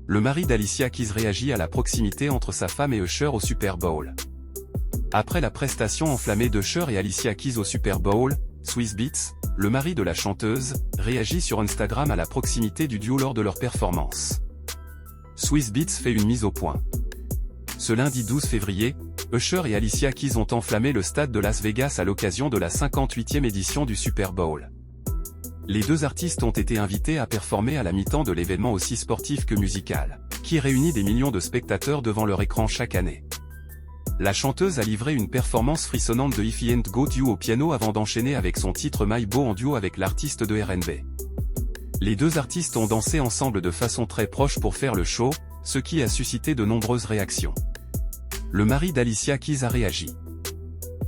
Le mari d'Alicia Keys réagit à la proximité entre sa femme et Usher au Super Bowl. Après la prestation enflammée d'Usher et Alicia Keys au Super Bowl, Swizz Beatz, le mari de la chanteuse, réagit sur Instagram à la proximité du duo lors de leur performance. Swizz Beatz fait une mise au point. Ce lundi 12 février, Usher et Alicia Keys ont enflammé le stade de Las Vegas à l'occasion de la 58e édition du Super Bowl. Les deux artistes ont été invités à performer à la mi-temps de l'événement aussi sportif que musical, qui réunit des millions de spectateurs devant leur écran chaque année. La chanteuse a livré une performance frissonnante de If I Ain't Got You au piano avant d'enchaîner avec son titre My Beau en duo avec l'artiste de R&B. Les deux artistes ont dansé ensemble de façon très proche pour faire le show, ce qui a suscité de nombreuses réactions. Le mari d'Alicia Keys a réagi.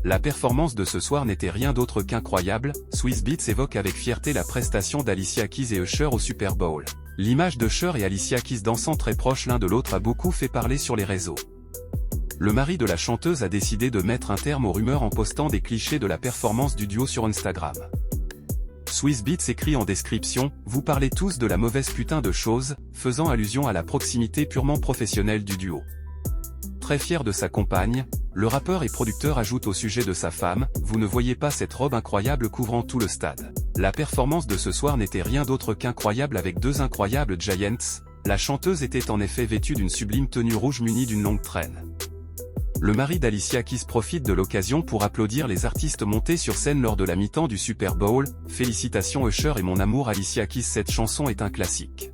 La performance de ce soir n'était rien d'autre qu'incroyable, Swizz Beatz évoque avec fierté la prestation d'Alicia Keys et Usher au Super Bowl. L'image d'Usher et Alicia Keys dansant très proches l'un de l'autre a beaucoup fait parler sur les réseaux. Le mari de la chanteuse a décidé de mettre un terme aux rumeurs en postant des clichés de la performance du duo sur Instagram. Swizz Beatz écrit en description « Vous parlez tous de la mauvaise putain de chose », faisant allusion à la proximité purement professionnelle du duo. Très fier de sa compagne, le rappeur et producteur ajoute au sujet de sa femme « Vous ne voyez pas cette robe incroyable couvrant tout le stade. La performance de ce soir n'était rien d'autre qu'incroyable avec deux incroyables Giants. La chanteuse était en effet vêtue d'une sublime tenue rouge munie d'une longue traîne. » Le mari d'Alicia Keys profite de l'occasion pour applaudir les artistes montés sur scène lors de la mi-temps du Super Bowl. Félicitations Usher et mon amour Alicia Keys, cette chanson est un classique.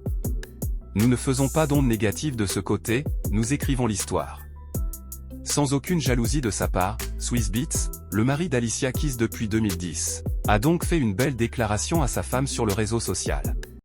Nous ne faisons pas d'ondes négatives de ce côté, nous écrivons l'histoire. Sans aucune jalousie de sa part, Swizz Beatz, le mari d'Alicia Keys depuis 2010, a donc fait une belle déclaration à sa femme sur le réseau social.